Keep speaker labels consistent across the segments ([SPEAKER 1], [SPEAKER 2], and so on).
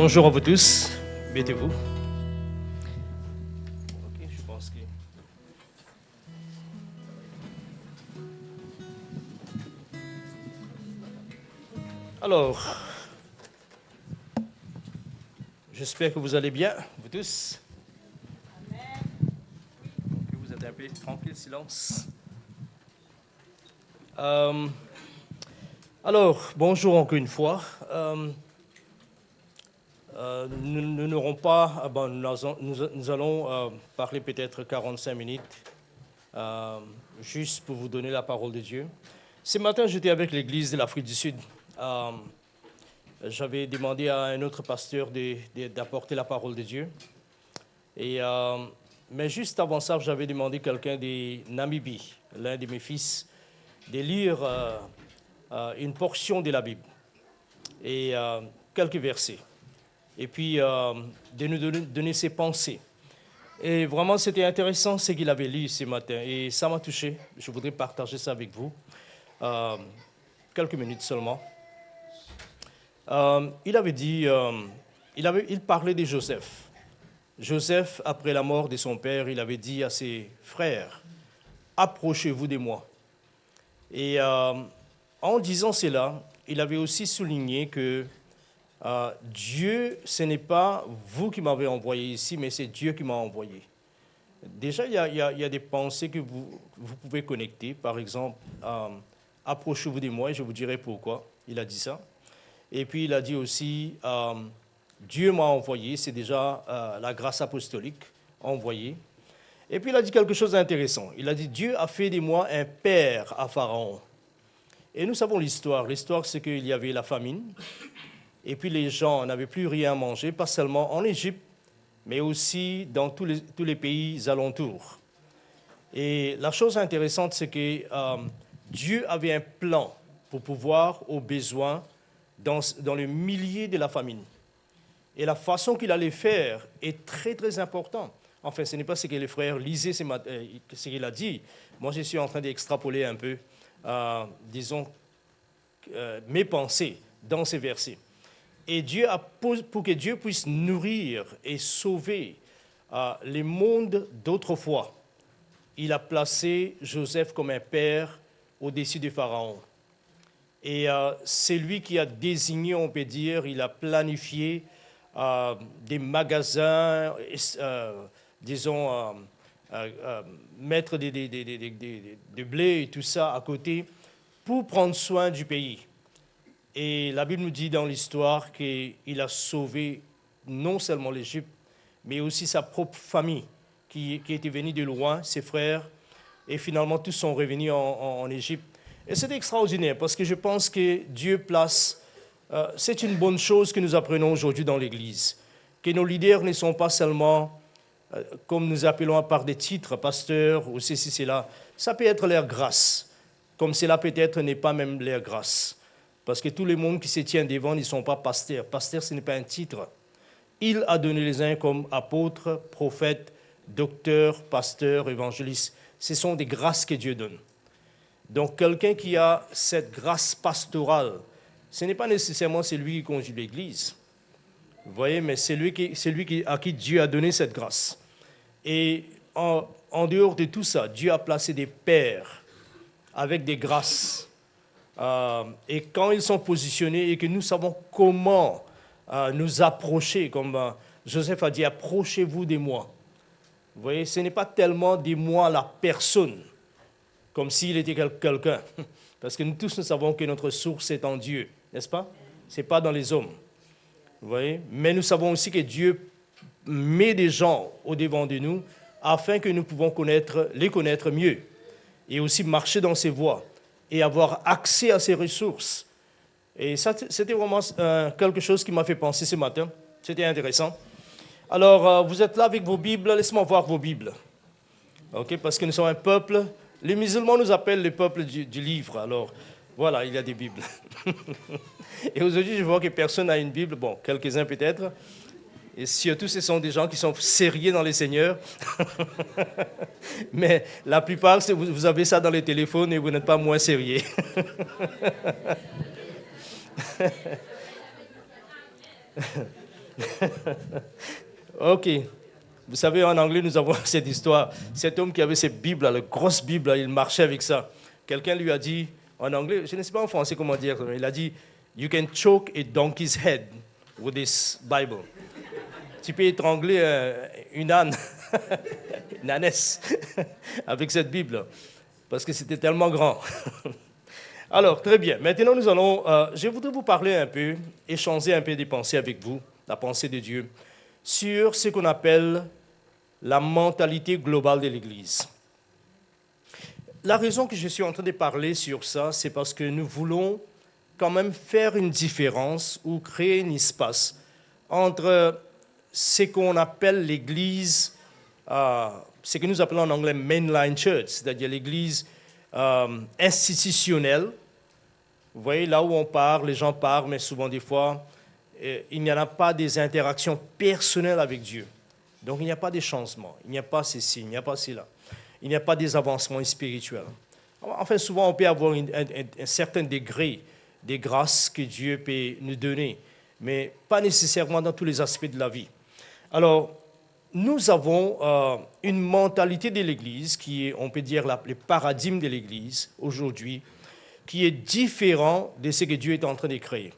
[SPEAKER 1] Bonjour à vous tous, mettez-vous. Ok, je pense que... Alors, j'espère que vous allez bien, vous tous. Que vous êtes un peu tranquille, silence. Alors, bonjour encore une fois. Nous n'aurons pas, nous allons parler peut-être 45 minutes, juste pour vous donner la parole de Dieu. Ce matin, j'étais avec l'Église de l'Afrique du Sud. J'avais demandé à un autre pasteur d'apporter la parole de Dieu. Mais juste avant ça, j'avais demandé à quelqu'un de Namibie, l'un de mes fils, de lire une portion de la Bible et quelques versets. Et puis de nous donner ses pensées. Et vraiment, c'était intéressant ce qu'il avait lu ce matin. Et ça m'a touché. Je voudrais partager ça avec vous. Quelques minutes seulement. Il avait dit, il parlait de Joseph. Joseph, après la mort de son père, il avait dit à ses frères, « Approchez-vous de moi. » Et en disant cela, il avait aussi souligné que Dieu, ce n'est pas vous qui m'avez envoyé ici, mais c'est Dieu qui m'a envoyé. Déjà, il y a des pensées que vous pouvez connecter. Par exemple, approchez-vous de moi et je vous dirai pourquoi. Il a dit ça. Et puis, il a dit aussi, Dieu m'a envoyé, c'est déjà la grâce apostolique envoyée. Et puis, il a dit quelque chose d'intéressant. Il a dit, Dieu a fait de moi un père à Pharaon. Et nous savons l'histoire. L'histoire, c'est qu'il y avait la famine. Et puis les gens n'avaient plus rien à manger, pas seulement en Égypte, mais aussi dans tous les pays alentours. Et la chose intéressante, c'est que Dieu avait un plan pour pouvoir aux besoins dans le milieu de la famine. Et la façon qu'il allait faire est très, très importante. Enfin, ce n'est pas ce que les frères lisaient, ce qu'il a dit. Moi, je suis en train d'extrapoler un peu, disons, mes pensées dans ces versets. Et pour que Dieu puisse nourrir et sauver les mondes d'autrefois, il a placé Joseph comme un père au-dessus de Pharaon. Et c'est lui qui a désigné, on peut dire, il a planifié des magasins, disons, mettre des blés et tout ça à côté pour prendre soin du pays. Et la Bible nous dit dans l'histoire qu'il a sauvé non seulement l'Égypte, mais aussi sa propre famille qui était venue de loin, ses frères, et finalement tous sont revenus en Égypte. Et c'est extraordinaire parce que je pense que Dieu place, c'est une bonne chose que nous apprenons aujourd'hui dans l'Église, que nos leaders ne sont pas seulement, comme nous appelons par des titres, pasteurs ou ceci, cela. Ça peut être leur grâce, comme cela peut-être n'est pas même leur grâce. Parce que tout le monde qui se tient devant ne sont pas pasteurs. Pasteur, ce n'est pas un titre. Il a donné les uns comme apôtres, prophètes, docteurs, pasteurs, évangélistes. Ce sont des grâces que Dieu donne. Donc, quelqu'un qui a cette grâce pastorale, ce n'est pas nécessairement celui qui conduit l'Église. Vous voyez, mais c'est celui à qui Dieu a donné cette grâce. Et en dehors de tout ça, Dieu a placé des pères avec des grâces. Et quand ils sont positionnés et que nous savons comment nous approcher, comme Joseph a dit, approchez-vous de moi. Vous voyez, ce n'est pas tellement de moi la personne, comme s'il était quelqu'un. Parce que nous tous, nous savons que notre source est en Dieu, n'est-ce pas? Ce n'est pas dans les hommes. Vous voyez? Mais nous savons aussi que Dieu met des gens au-devant de nous afin que nous pouvons les connaître mieux et aussi marcher dans ses voies et avoir accès à ces ressources. Et ça, c'était vraiment quelque chose qui m'a fait penser ce matin. C'était intéressant. Alors, vous êtes là avec vos Bibles. Laissez-moi voir vos Bibles. Okay? Parce que nous sommes un peuple. Les musulmans nous appellent le peuple du livre. Alors, voilà, il y a des Bibles. Et aujourd'hui, je vois que personne n'a une Bible. Bon, quelques-uns peut-être. Et surtout, ce sont des gens qui sont sérieux dans les Seigneurs. Mais la plupart, vous avez ça dans les téléphones et vous n'êtes pas moins sérieux. Ok. Vous savez, en anglais, nous avons cette histoire. Cet homme qui avait cette Bible, la grosse Bible, il marchait avec ça. Quelqu'un lui a dit, en anglais, je ne sais pas en français comment dire, il a dit, You can choke a donkey's head with this Bible. Tu peux étrangler une âne, une ânesse, avec cette Bible, parce que c'était tellement grand. Alors, très bien. Maintenant, je voudrais vous parler un peu, échanger un peu des pensées avec vous, la pensée de Dieu, sur ce qu'on appelle la mentalité globale de l'Église. La raison que je suis en train de parler sur ça, c'est parce que nous voulons quand même faire une différence ou créer un espace entre ce qu'on appelle l'Église, ce que nous appelons en anglais mainline church, c'est-à-dire l'Église institutionnelle. Vous voyez, là où on parle, les gens parlent, mais souvent des fois, il n'y en a pas des interactions personnelles avec Dieu. Donc il n'y a pas de changement, il n'y a pas ceci, il n'y a pas cela. Il n'y a pas des avancements spirituels. Enfin, souvent, on peut avoir un certain degré des grâces que Dieu peut nous donner, mais pas nécessairement dans tous les aspects de la vie. Alors, nous avons une mentalité de l'Église qui est, on peut dire, le paradigme de l'Église aujourd'hui, qui est différent de ce que Dieu est en train de créer.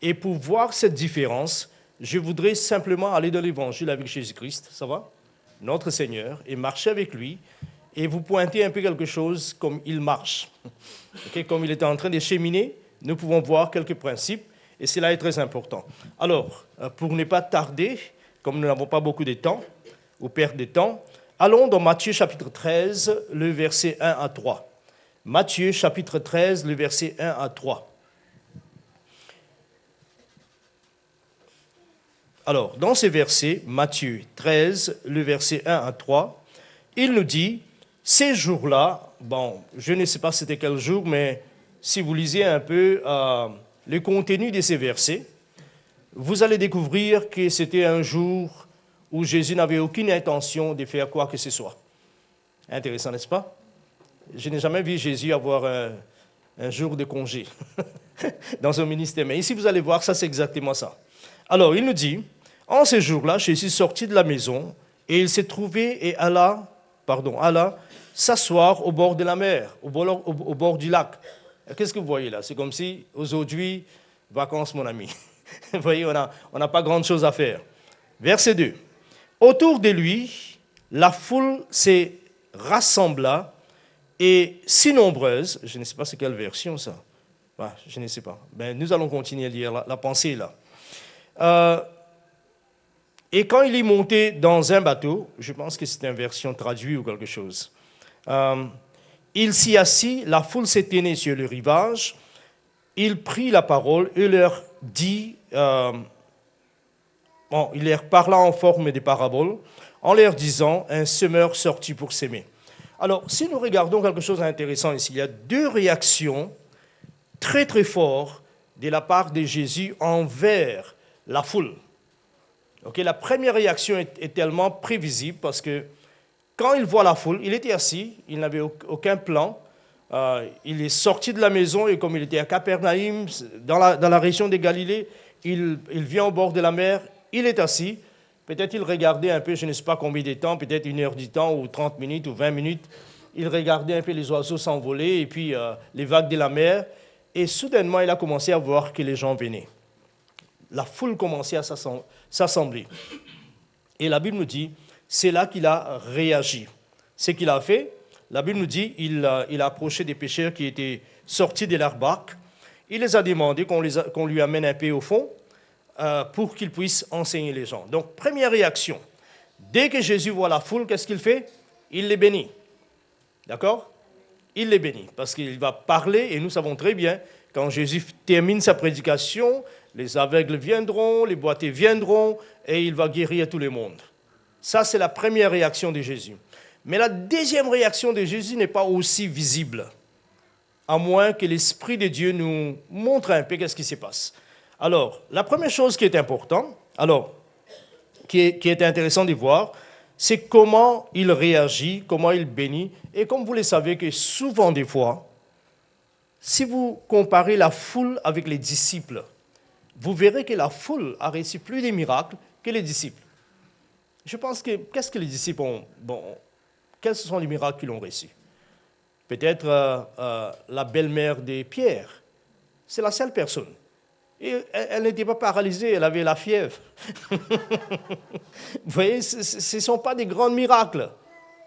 [SPEAKER 1] Et pour voir cette différence, je voudrais simplement aller dans l'Évangile avec Jésus-Christ, ça va? Notre Seigneur, et marcher avec lui, et vous pointer un peu quelque chose comme il marche. Okay? Comme il est en train de cheminer, nous pouvons voir quelques principes, et cela est très important. Alors, pour ne pas tarder, comme nous n'avons pas beaucoup de temps, ou perdre de temps, allons dans Matthieu chapitre 13, le verset 1 à 3. Matthieu chapitre 13, le verset 1 à 3. Alors, dans ces versets, Matthieu 13, le verset 1 à 3, il nous dit, ces jours-là, bon, je ne sais pas c'était quel jour, mais si vous lisez un peu le contenu de ces versets, vous allez découvrir que c'était un jour où Jésus n'avait aucune intention de faire quoi que ce soit. Intéressant, n'est-ce pas? Je n'ai jamais vu Jésus avoir un jour de congé dans son ministère. Mais ici, vous allez voir, ça c'est exactement ça. Alors, il nous dit, en ce jour-là, Jésus sortit de la maison et il s'est trouvé et alla s'asseoir au bord de la mer, au bord du lac. Qu'est-ce que vous voyez là? C'est comme si, aujourd'hui, vacances, mon ami. Vous voyez, on n'a pas grand-chose à faire. Verset 2. Autour de lui, la foule s'est rassembla et si nombreuse, je ne sais pas c'est quelle version ça. Je ne sais pas. Ben, nous allons continuer à lire la pensée là. Et quand il est monté dans un bateau, je pense que c'est une version traduite ou quelque chose, il s'y assit, la foule s'est tenue sur le rivage, il prit la parole et leur dit, il leur parla en forme de parabole, en leur disant, un semeur sortit pour s'aimer. Alors, si nous regardons quelque chose d'intéressant ici, il y a deux réactions très très fortes de la part de Jésus envers la foule. Okay, la première réaction est tellement prévisible parce que quand il voit la foule, il était assis, il n'avait aucun plan. Il est sorti de la maison et comme il était à Capernaum, dans la région de Galilée, il vient au bord de la mer, il est assis. Peut-être il regardait un peu, je ne sais pas combien de temps, peut-être 1 heure du temps ou 30 minutes ou 20 minutes. Il regardait un peu les oiseaux s'envoler et puis les vagues de la mer. Et soudainement, il a commencé à voir que les gens venaient. La foule commençait à s'assembler. Et la Bible nous dit, c'est là qu'il a réagi. Ce qu'il a fait, la Bible nous dit, il a approché des pêcheurs qui étaient sortis de leur barque. Il les a demandé qu'on lui amène un peu au fond pour qu'il puisse enseigner les gens. Donc, première réaction. Dès que Jésus voit la foule, qu'est-ce qu'il fait? Il les bénit. D'accord? Il les bénit parce qu'il va parler et nous savons très bien, quand Jésus termine sa prédication, les aveugles viendront, les boiteux viendront et il va guérir tout le monde. Ça, c'est la première réaction de Jésus. Mais la deuxième réaction de Jésus n'est pas aussi visible, à moins que l'Esprit de Dieu nous montre un peu qu'est-ce qui se passe. Alors, la première chose qui est importante, qui est intéressant de voir, c'est comment il réagit, comment il bénit. Et comme vous le savez que souvent des fois, si vous comparez la foule avec les disciples, vous verrez que la foule a reçu plus de miracles que les disciples. Je pense que, qu'est-ce que les disciples ont... Bon, quels sont les miracles qu'ils ont reçus? Peut-être la belle-mère de Pierre. C'est la seule personne. Et elle n'était pas paralysée, elle avait la fièvre. Vous voyez, ce ne sont pas des grands miracles.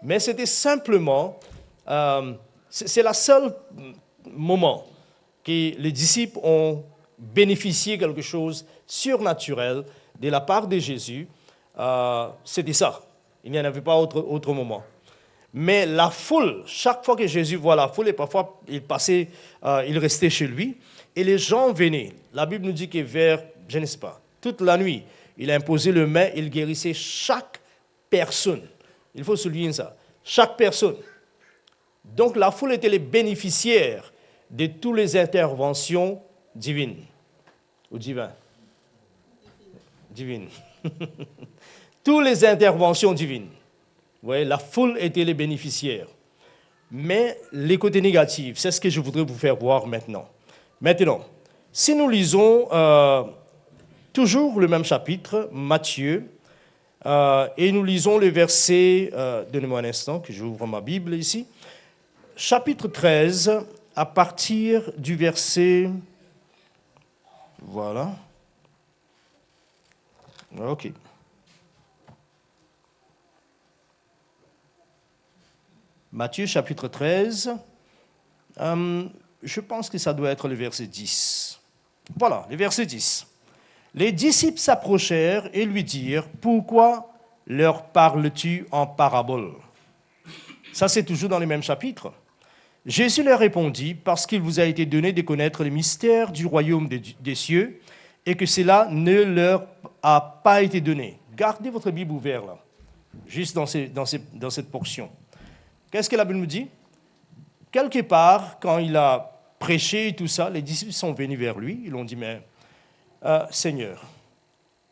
[SPEAKER 1] Mais c'était simplement... c'est le seul moment que les disciples ont bénéficié de quelque chose de surnaturel de la part de Jésus. C'était ça. Il n'y en avait pas autre moment. Mais la foule, chaque fois que Jésus voit la foule, et parfois il passait, il restait chez lui, et les gens venaient. La Bible nous dit que vers, je ne sais pas, toute la nuit, il a imposé le main, il guérissait chaque personne. Il faut souligner ça. Chaque personne. Donc la foule était les bénéficiaires de toutes les interventions divines. Ou divines. Divines. Toutes les interventions divines. Vous voyez, la foule était les bénéficiaires. Mais les côtés négatifs, c'est ce que je voudrais vous faire voir maintenant. Maintenant, si nous lisons toujours le même chapitre, Matthieu, et nous lisons le verset, donnez-moi un instant que j'ouvre ma Bible ici, chapitre 13, à partir du verset, voilà, ok. Matthieu chapitre 13, je pense que ça doit être le verset 10. Voilà, le verset 10. Les disciples s'approchèrent et lui dirent, « Pourquoi leur parles-tu en parabole ?» Ça, c'est toujours dans le même chapitre. Jésus leur répondit, « Parce qu'il vous a été donné de connaître les mystères du royaume des cieux et que cela ne leur a pas été donné. » Gardez votre Bible ouverte, là, juste dans cette portion. Qu'est-ce que la Bible nous dit? Quelque part, quand il a prêché et tout ça, les disciples sont venus vers lui. Ils ont dit, mais Seigneur,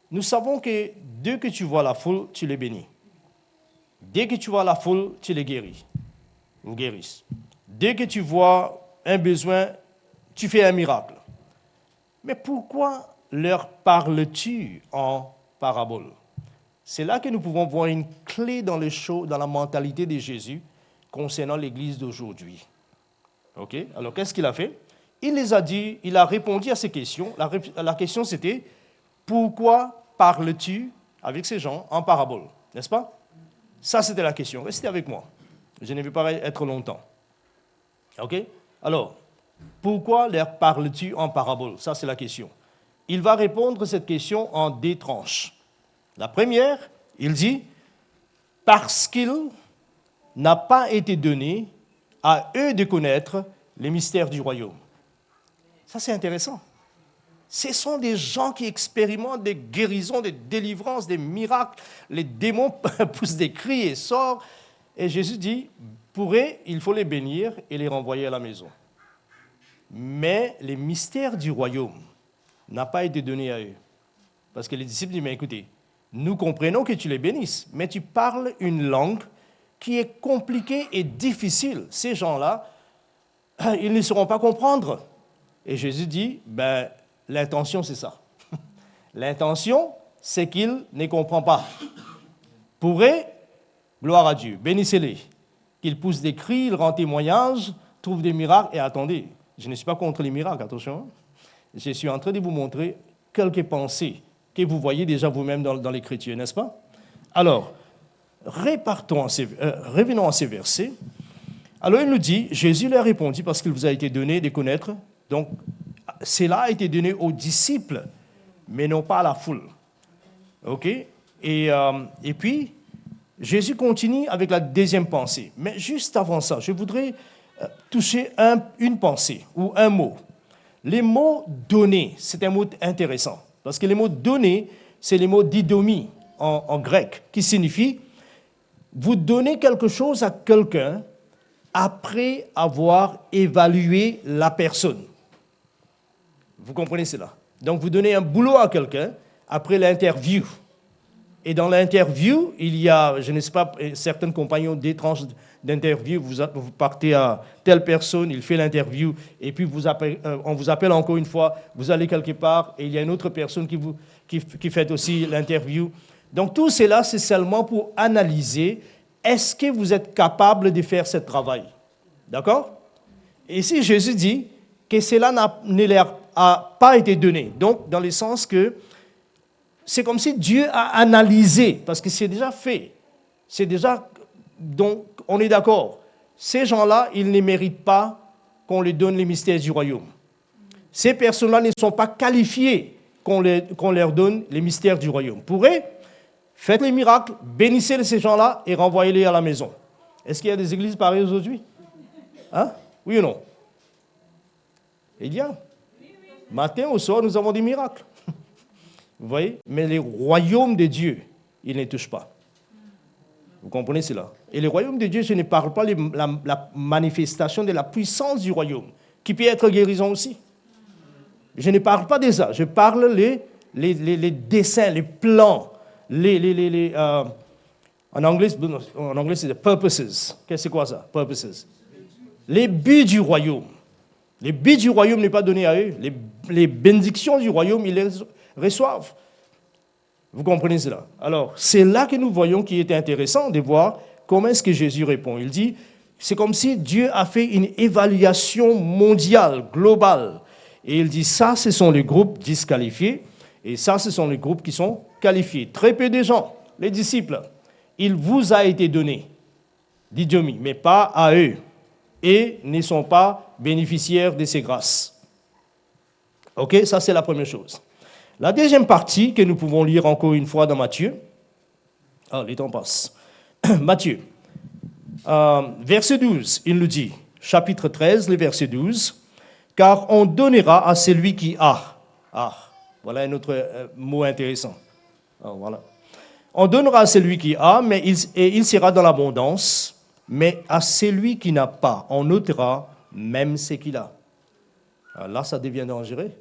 [SPEAKER 1] nous savons que dès que tu vois la foule, tu les bénis. Dès que tu vois la foule, tu les guéris. Ou guérisses. Dès que tu vois un besoin, tu fais un miracle. Mais pourquoi leur parles-tu en parabole? C'est là que nous pouvons voir une clé dans la mentalité de Jésus concernant l'Église d'aujourd'hui. Ok? Alors, qu'est-ce qu'il a fait? Il les a dit, il a répondu à ces questions. La question, c'était, pourquoi parles-tu avec ces gens en parabole? N'est-ce pas? Ça, c'était la question. Restez avec moi. Je ne vais pas être longtemps. Ok? Alors, pourquoi leur parles-tu en parabole? Ça, c'est la question. Il va répondre à cette question en deux tranches. La première, il dit, parce qu'il n'a pas été donné à eux de connaître les mystères du royaume. Ça, c'est intéressant. Ce sont des gens qui expérimentent des guérisons, des délivrances, des miracles. Les démons poussent des cris et sortent. Et Jésus dit, pour eux, il faut les bénir et les renvoyer à la maison. Mais les mystères du royaume n'ont pas été donnés à eux. Parce que les disciples disent, mais écoutez, nous comprenons que tu les bénisses, mais tu parles une langue qui est compliquée et difficile. Ces gens-là, ils ne sauront pas comprendre. Et Jésus dit, ben, l'intention, c'est ça. L'intention, c'est qu'ils ne comprennent pas. Pour eux, gloire à Dieu, bénissez-les. Qu'ils poussent des cris, ils rendent témoignage, trouvent des miracles. Et attendez, je ne suis pas contre les miracles, attention. Je suis en train de vous montrer quelques pensées que vous voyez déjà vous-même dans l'Écriture, n'est-ce pas? Alors, revenons à ces versets. Alors il nous dit, Jésus leur répondit, parce qu'il vous a été donné de connaître, donc cela a été donné aux disciples, mais non pas à la foule. OK? Et puis, Jésus continue avec la deuxième pensée. Mais juste avant ça, je voudrais toucher une pensée ou un mot. Les mots « donner », c'est un mot intéressant. Parce que les mots « donner », c'est les mots « didomie » en grec, qui signifie « vous donnez quelque chose à quelqu'un après avoir évalué la personne ». Vous comprenez cela? Donc, vous donnez un boulot à quelqu'un après l'interview. Et dans l'interview, il y a, je ne sais pas, certains compagnons des tranches d'interview, vous partez à telle personne, il fait l'interview, et puis on vous appelle encore une fois, vous allez quelque part, et il y a une autre personne qui fait aussi l'interview. Donc tout cela, c'est seulement pour analyser, est-ce que vous êtes capable de faire ce travail? D'accord? Et ici, Jésus dit que cela ne leur a pas été donné. Donc, dans le sens que c'est comme si Dieu a analysé, parce que c'est déjà fait. C'est déjà... Donc, on est d'accord. Ces gens-là, ils ne méritent pas qu'on leur donne les mystères du royaume. Ces personnes-là ne sont pas qualifiées qu'on leur donne les mystères du royaume. Pour eux, faites les miracles, bénissez ces gens-là et renvoyez-les à la maison. Est-ce qu'il y a des églises pareilles aujourd'hui? Hein? Oui ou non? Il y a. Matin au soir, nous avons des miracles. Vous voyez? Mais les royaumes de Dieu, ils ne touchent pas. Vous comprenez cela? Et le royaume de Dieu, je ne parle pas de la manifestation de la puissance du royaume, qui peut être guérison aussi. Je ne parle pas de ça. Je parle les dessins, les plans, en anglais, c'est the purposes. Qu'est-ce que c'est quoi ça? Purposes. Les buts du royaume. Les buts du royaume n'est pas donné à eux. Les bénédictions du royaume, ils les reçoivent. Vous comprenez cela? Alors, c'est là que nous voyons qu'il est intéressant de voir comment est-ce que Jésus répond. Il dit, c'est comme si Dieu a fait une évaluation mondiale, globale. Et il dit, ça, ce sont les groupes disqualifiés, et ça, ce sont les groupes qui sont qualifiés. Très peu de gens, les disciples, il vous a été donné, dit Dieu, mais pas à eux, et ne sont pas bénéficiaires de ces grâces. Ok, ça c'est la première chose. La deuxième partie que nous pouvons lire encore une fois dans Matthieu. Ah, le temps passe. Matthieu, verset 12, il nous dit, chapitre 13, le verset 12, « Car on donnera à celui qui a. » Ah, voilà un autre mot intéressant. Ah, voilà. On donnera à celui qui a, et il sera dans l'abondance, mais à celui qui n'a pas, on ôtera même ce qu'il a. Alors là, ça devient dangereux.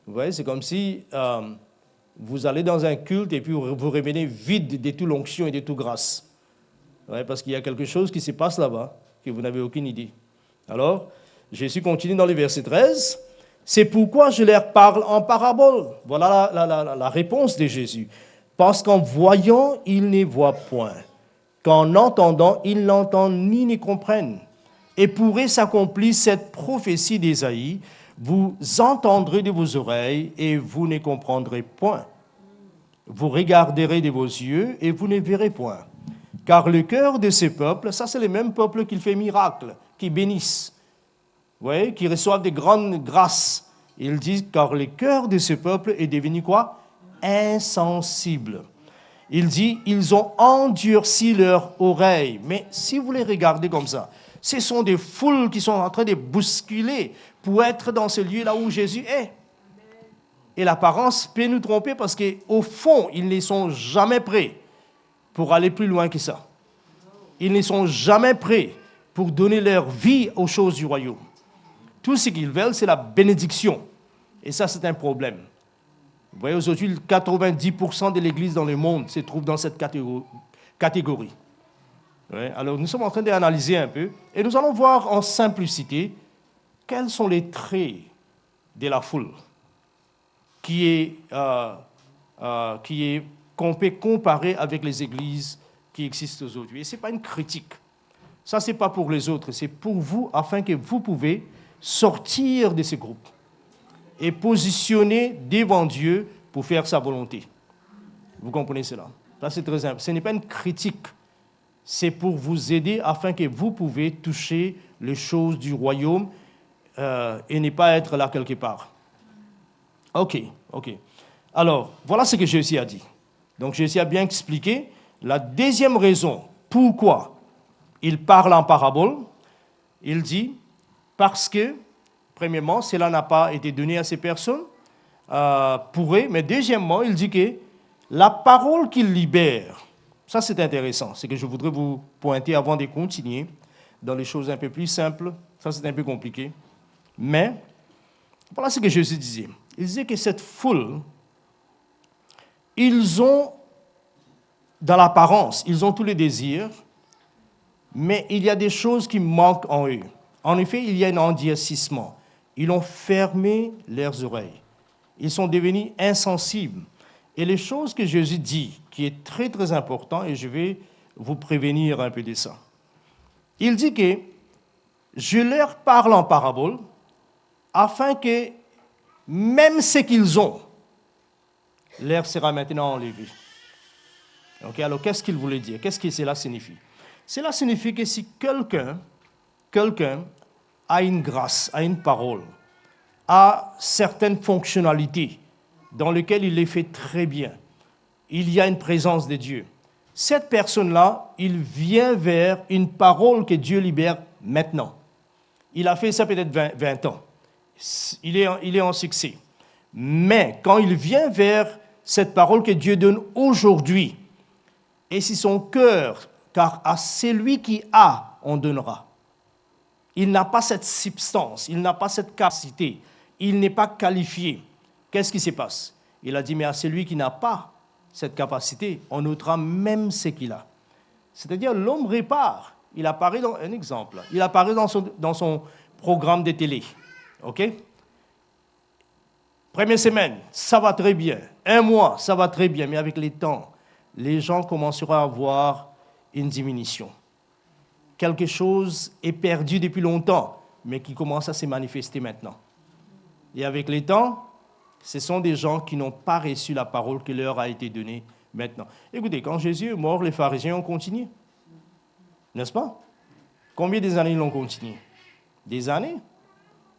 [SPEAKER 1] Vous voyez, c'est comme si vous allez dans un culte et puis vous revenez vide de toute l'onction et de toute grâce. Ouais, parce qu'il y a quelque chose qui se passe là-bas que vous n'avez aucune idée. Alors, Jésus continue dans le verset 13. « C'est pourquoi je leur parle en parabole. » Voilà la réponse de Jésus. « Parce qu'en voyant, ils ne voient point. Qu'en entendant, ils n'entendent ni ne comprennent. Et pourrait s'accomplir cette prophétie d'Ésaïe. Vous entendrez de vos oreilles et vous ne comprendrez point. Vous regarderez de vos yeux et vous ne verrez point. Car le cœur de ce peuple, ça c'est le même peuple qui fait miracle, qui bénissent, vous voyez, qui reçoivent de grandes grâces. Il dit, car le cœur de ce peuple est devenu quoi? Insensible. Il dit, ils ont endurci leurs oreilles. Mais si vous les regardez comme ça, ce sont des foules qui sont en train de bousculer pour être dans ce lieu-là où Jésus est. Et l'apparence peut nous tromper parce qu'au fond, ils ne sont jamais prêts pour aller plus loin que ça. Ils ne sont jamais prêts pour donner leur vie aux choses du royaume. Tout ce qu'ils veulent, c'est la bénédiction. Et ça, c'est un problème. Vous voyez, aujourd'hui, 90% de l'Église dans le monde se trouve dans cette catégorie. Ouais, alors, nous sommes en train d'analyser un peu et nous allons voir en simplicité quels sont les traits de la foule qu'on peut comparer avec les églises qui existent aujourd'hui. Et ce n'est pas une critique. Ça, ce n'est pas pour les autres, c'est pour vous, afin que vous pouvez sortir de ces groupes et positionner devant Dieu pour faire sa volonté. Vous comprenez cela? Ça, c'est très simple. Ce n'est pas une critique. C'est pour vous aider afin que vous pouvez toucher les choses du royaume et ne pas être là quelque part. Ok. Alors, voilà ce que Jésus a dit. Donc, Jésus a bien expliqué la deuxième raison pourquoi il parle en parabole. Il dit, parce que, premièrement, cela n'a pas été donné à ces personnes pour eux, mais deuxièmement, il dit que la parole qu'il libère, ça c'est intéressant, c'est que je voudrais vous pointer avant de continuer dans les choses un peu plus simples, ça c'est un peu compliqué, mais voilà ce que Jésus disait. Il disait que cette foule, ils ont dans l'apparence, ils ont tous les désirs, mais il y a des choses qui manquent en eux. En effet, il y a un endurcissement. Ils ont fermé leurs oreilles. Ils sont devenus insensibles. Et les choses que Jésus dit, qui est très très important, et je vais vous prévenir un peu de ça. Il dit que je leur parle en parabole, afin que même ce qu'ils ont, leur sera maintenant enlevé. Okay, alors qu'est-ce qu'il voulait dire? Qu'est-ce que cela signifie? Cela signifie que si quelqu'un a une grâce, a une parole, a certaines fonctionnalités dans lesquelles il les fait très bien, il y a une présence de Dieu. Cette personne-là, il vient vers une parole que Dieu libère maintenant. Il a fait ça peut-être 20 ans. Il est en succès. Mais quand il vient vers cette parole que Dieu donne aujourd'hui, et si son cœur, car à celui qui a, on donnera. Il n'a pas cette substance, il n'a pas cette capacité, il n'est pas qualifié. Qu'est-ce qui se passe? Il a dit, mais à celui qui n'a pas cette capacité, on notera même ce qu'il a. C'est-à-dire, l'homme répare. Il apparaît dans un exemple. Il apparaît dans son programme de télé. OK? Première semaine, ça va très bien. Un mois, ça va très bien. Mais avec le temps, les gens commenceront à avoir une diminution. Quelque chose est perdu depuis longtemps, mais qui commence à se manifester maintenant. Et avec le temps, ce sont des gens qui n'ont pas reçu la parole qui leur a été donnée maintenant. Écoutez, quand Jésus est mort, les pharisiens ont continué. N'est-ce pas? Combien d'années ils l'ont continué? Des années.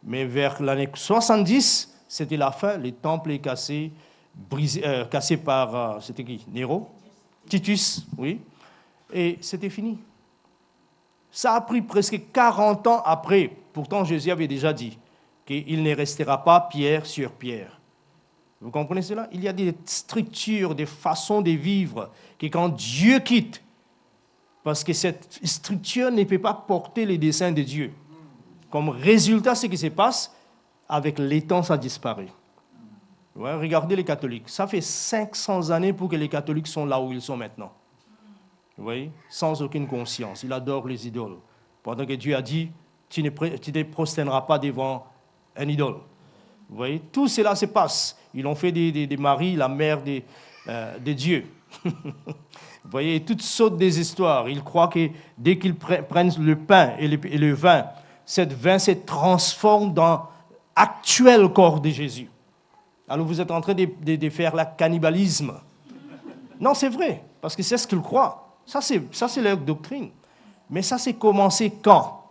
[SPEAKER 1] Mais vers l'année 70, c'était la fin. Le temple est cassé, cassé par, c'était qui? Néron? Titus, oui. Et c'était fini. Ça a pris presque 40 ans après. Pourtant, Jésus avait déjà dit qu'il ne restera pas pierre sur pierre. Vous comprenez cela? Il y a des structures, des façons de vivre que quand Dieu quitte, parce que cette structure ne peut pas porter les desseins de Dieu. Comme résultat, ce qui se passe, avec le temps, ça disparaît. Ouais, regardez les catholiques. Ça fait 500 années pour que les catholiques sont là où ils sont maintenant. Vous voyez? Sans aucune conscience. Ils adorent les idoles. Pendant que Dieu a dit, tu ne prosterneras pas devant un idole. Vous voyez? Tout cela se passe. Ils ont fait des Marie la mère de Dieu. Vous voyez, toutes sortes des histoires. Ils croient que dès qu'ils prennent le pain et le vin, cette vin se transforme dans l'actuel corps de Jésus. Alors vous êtes en train de faire le cannibalisme. Non, c'est vrai, parce que c'est ce qu'ils croient. Ça, c'est leur doctrine. Mais ça, c'est commencé quand?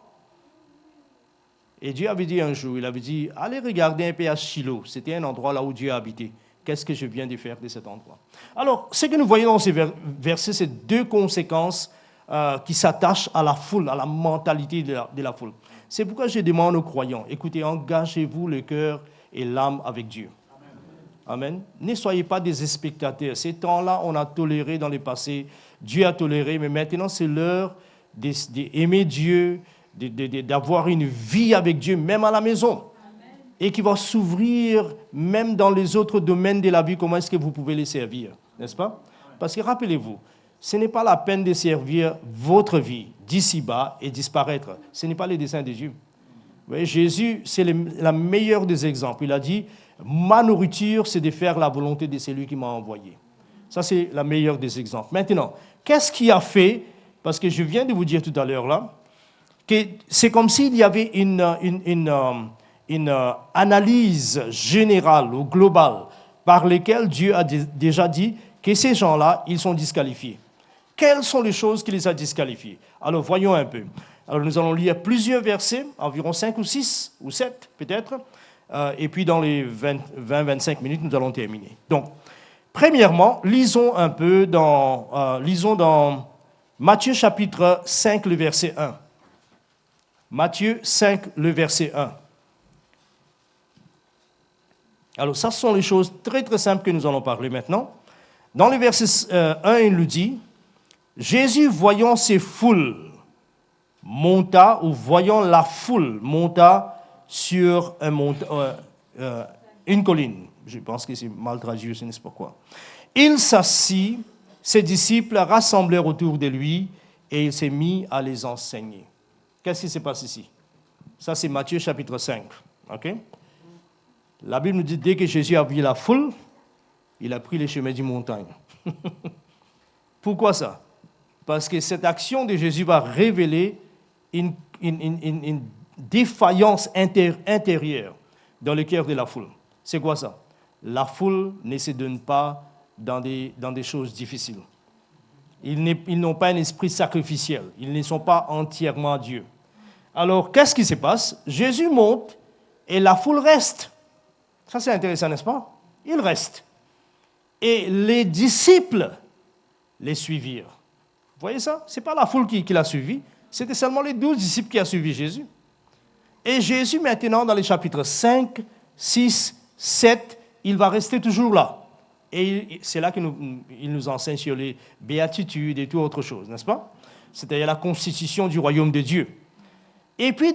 [SPEAKER 1] Et Dieu avait dit un jour, il avait dit, allez regarder un peu à Shiloh. C'était un endroit là où Dieu a habité. Qu'est-ce que je viens de faire de cet endroit? Alors, ce que nous voyons dans ces versets, c'est deux conséquences qui s'attachent à la foule, à la mentalité de la foule. C'est pourquoi je demande aux croyants, écoutez, engagez-vous le cœur et l'âme avec Dieu. Amen. Ne soyez pas des spectateurs. Ces temps-là, on a toléré dans le passé. Dieu a toléré, mais maintenant, c'est l'heure d'aimer Dieu, d'avoir une vie avec Dieu, même à la maison. Amen. Et qui va s'ouvrir même dans les autres domaines de la vie. Comment est-ce que vous pouvez les servir? N'est-ce pas? Parce que rappelez-vous, ce n'est pas la peine de servir votre vie d'ici-bas et disparaître. Ce n'est pas le dessein de Dieu. Vous voyez, Jésus, c'est la meilleure des exemples. Il a dit, ma nourriture, c'est de faire la volonté de celui qui m'a envoyé. Ça, c'est la meilleure des exemples. Maintenant, qu'est-ce qui a fait, parce que je viens de vous dire tout à l'heure là, que c'est comme s'il y avait une analyse générale ou globale par laquelle Dieu a déjà dit que ces gens-là, ils sont disqualifiés. Quelles sont les choses qui les a disqualifiés? Alors, voyons un peu. Alors, nous allons lire plusieurs versets, environ 5 ou 6 ou 7 peut-être, et puis dans les 20-25 minutes, nous allons terminer. Donc, premièrement, lisons un peu dans Matthieu chapitre 5, le verset 1. Matthieu 5, le verset 1. Alors, ça, ce sont les choses très, très simples que nous allons parler maintenant. Dans le verset 1, il nous dit, « Jésus, voyant ces foules, monta, ou voyant la foule, monta sur une colline. » Je pense que c'est mal traduit, je ne sais pas quoi. « Il s'assit ses disciples rassemblèrent autour de lui et il s'est mis à les enseigner. Qu'est-ce qui se passe ici? Ça, c'est Matthieu chapitre 5. Okay? La Bible nous dit, dès que Jésus a vu la foule, il a pris les chemins du montagne. Pourquoi ça? Parce que cette action de Jésus va révéler une défaillance intérieure dans le cœur de la foule. C'est quoi ça? La foule ne se donne pas dans des choses difficiles. Ils n'ont pas un esprit sacrificiel. Ils ne sont pas entièrement Dieu. Alors, qu'est-ce qui se passe? Jésus monte et la foule reste. Ça, c'est intéressant, n'est-ce pas? Il reste. Et les disciples les suivirent. Vous voyez ça? Ce n'est pas la foule qui l'a suivi. C'était seulement les 12 disciples qui ont suivi Jésus. Et Jésus, maintenant, dans les chapitres 5, 6, 7, il va rester toujours là. Et c'est là qu'il nous enseigne sur les béatitudes et tout autre chose, n'est-ce pas? C'est-à-dire la constitution du royaume de Dieu. Et puis,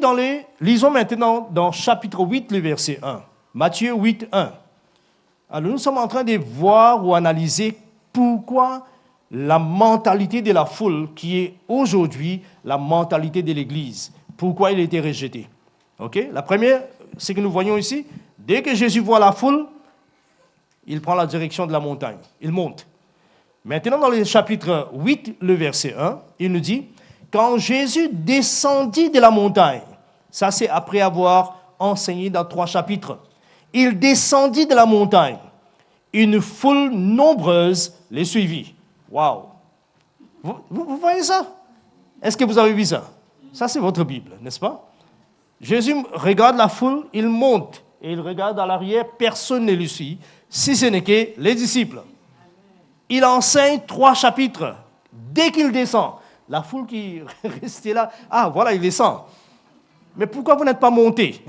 [SPEAKER 1] lisons maintenant dans chapitre 8, le verset 1. Matthieu 8, 1. Alors, nous sommes en train de voir ou analyser pourquoi la mentalité de la foule, qui est aujourd'hui la mentalité de l'Église, pourquoi il a été rejeté. Okay? La première, c'est que nous voyons ici, dès que Jésus voit la foule, il prend la direction de la montagne. Il monte. Maintenant, dans le chapitre 8, le verset 1, il nous dit, quand Jésus descendit de la montagne, ça c'est après avoir enseigné dans 3 chapitres, il descendit de la montagne. Une foule nombreuse les suivit. Waouh! Vous voyez ça? Est-ce que vous avez vu ça? Ça, c'est votre Bible, n'est-ce pas? Jésus regarde la foule, il monte, et il regarde à l'arrière, personne ne le suit, si ce n'est que les disciples. Il enseigne 3 chapitres. Dès qu'il descend, la foule qui restait là, ah, voilà, il descend. Mais pourquoi vous n'êtes pas monté?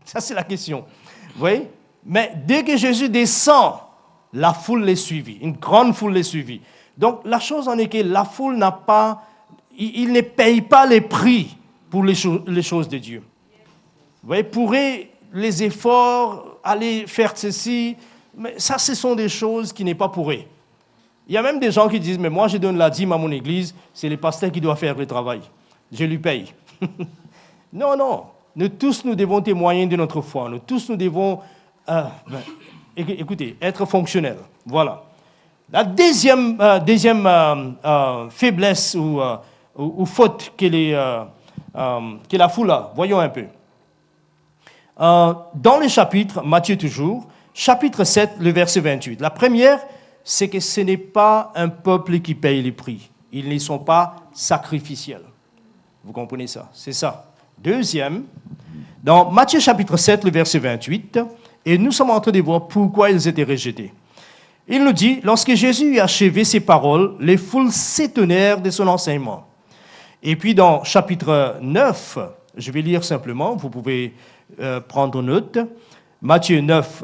[SPEAKER 1] Ça, c'est la question. Vous voyez? Mais dès que Jésus descend, la foule les suivit. Une grande foule les suivit. Donc, la chose en est que la foule n'a pas... Il ne paye pas les prix pour les choses de Dieu. Vous voyez, pourrait les efforts, aller faire ceci, mais ça, ce sont des choses qui n'est pas pour eux. Il y a même des gens qui disent, mais moi, je donne la dîme à mon église, c'est le pasteur qui doit faire le travail. Je lui paye. Non, non. Nous tous, nous devons témoigner de notre foi. Nous tous, nous devons, écoutez, être fonctionnels. Voilà. La deuxième faiblesse ou faute que la foule a, voyons un peu. Dans les chapitres, Matthieu toujours, chapitre 7, le verset 28. La première, c'est que ce n'est pas un peuple qui paye les prix. Ils ne sont pas sacrificiels. Vous comprenez ça? C'est ça. Deuxième, dans Matthieu chapitre 7, le verset 28, et nous sommes en train de voir pourquoi ils étaient rejetés. Il nous dit, lorsque Jésus eut achevé ses paroles, les foules s'étonnèrent de son enseignement. Et puis dans chapitre 9, je vais lire simplement, vous pouvez prendre note, Matthieu 9,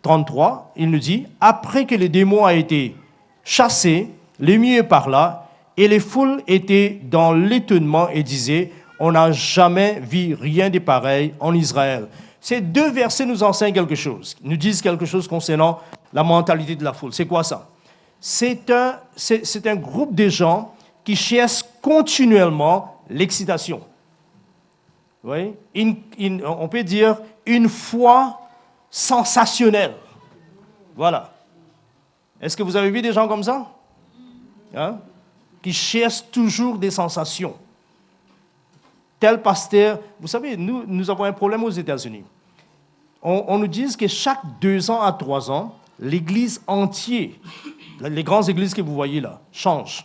[SPEAKER 1] 33, il nous dit, après que le démon a été chassé, l'émier parla, et les foules étaient dans l'étonnement et disaient, on n'a jamais vu rien de pareil en Israël. Ces 2 versets nous enseignent quelque chose, nous disent quelque chose concernant la mentalité de la foule. C'est quoi ça? C'est un groupe de gens qui cherchent continuellement l'excitation. Vous voyez? On peut dire une foi sensationnelle. Voilà. Est-ce que vous avez vu des gens comme ça? Hein? Qui cherchent toujours des sensations. Tel pasteur, vous savez, nous avons un problème aux États-Unis. On nous dit que chaque 2 ans à 3 ans, l'église entière, les grandes églises que vous voyez là, changent.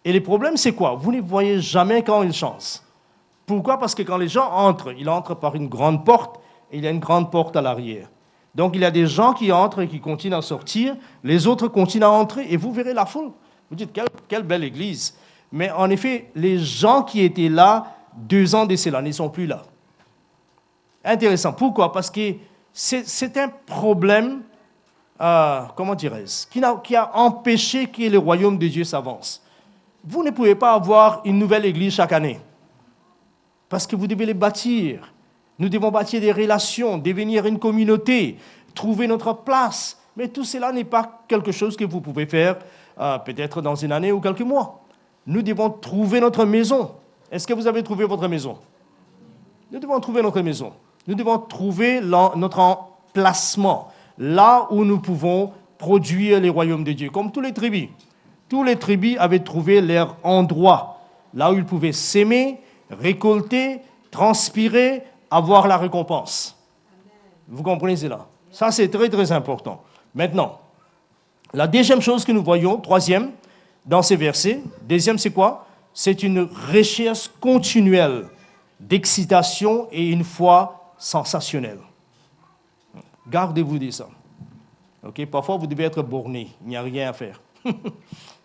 [SPEAKER 1] Et le problème, c'est quoi? Vous ne voyez jamais quand ils changent. Pourquoi? Parce que quand les gens entrent, ils entrent par une grande porte et il y a une grande porte à l'arrière. Donc, il y a des gens qui entrent et qui continuent à sortir, les autres continuent à entrer et vous verrez la foule. Vous dites, quelle belle église. Mais en effet, les gens qui étaient là 2 ans de cela ne sont plus là. Intéressant. Pourquoi? Parce que c'est un problème, comment dirais-je, qui a empêché que le royaume de Dieu s'avance. Vous ne pouvez pas avoir une nouvelle église chaque année. Parce que vous devez les bâtir. Nous devons bâtir des relations, devenir une communauté, trouver notre place. Mais tout cela n'est pas quelque chose que vous pouvez faire peut-être dans une année ou quelques mois. Nous devons trouver notre maison. Est-ce que vous avez trouvé votre maison? Nous devons trouver notre maison. Nous devons trouver notre emplacement, là où nous pouvons produire les royaumes de Dieu, comme tous les tribus. Tous les tribus avaient trouvé leur endroit, là où ils pouvaient s'aimer, récolter, transpirer, avoir la récompense. Vous comprenez cela? Ça, c'est très, très important. Maintenant, la deuxième chose que nous voyons, troisième, dans ces versets, deuxième, c'est quoi? C'est une recherche continuelle d'excitation et une foi sensationnelle. Gardez-vous de ça. Okay? Parfois, vous devez être borné. Il n'y a rien à faire.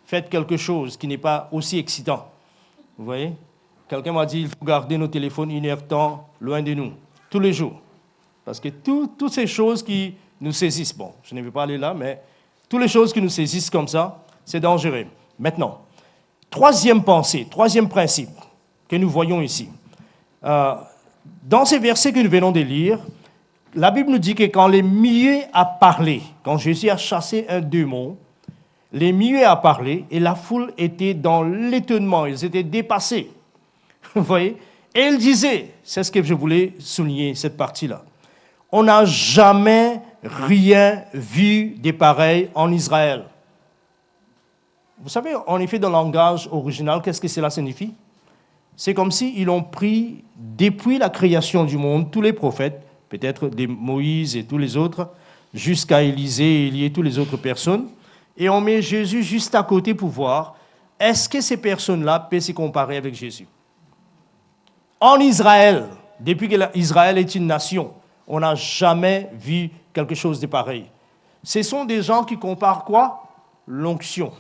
[SPEAKER 1] Faites quelque chose qui n'est pas aussi excitant. Vous voyez? Quelqu'un m'a dit qu'il faut garder nos téléphones 1 heure de temps loin de nous, tous les jours. Parce que toutes ces choses qui nous saisissent, bon, je ne vais pas aller là, mais toutes les choses qui nous saisissent comme ça, c'est dangereux. Maintenant, troisième pensée, troisième principe que nous voyons ici. Dans ces versets que nous venons de lire, la Bible nous dit que quand les muets a parlé, quand Jésus a chassé un démon, les muets a parlé et la foule était dans l'étonnement, ils étaient dépassés. Vous voyez? Et il disait, c'est ce que je voulais souligner, cette partie-là. On n'a jamais rien vu de pareil en Israël. Vous savez, en effet, dans le langage original, qu'est-ce que cela signifie? C'est comme s'ils ont pris, depuis la création du monde, tous les prophètes, peut-être des Moïse et tous les autres, jusqu'à Élisée, Élie et toutes les autres personnes, et on met Jésus juste à côté pour voir, est-ce que ces personnes-là peuvent se comparer avec Jésus? En Israël, depuis que Israël est une nation, on n'a jamais vu quelque chose de pareil. Ce sont des gens qui comparent quoi? L'onction.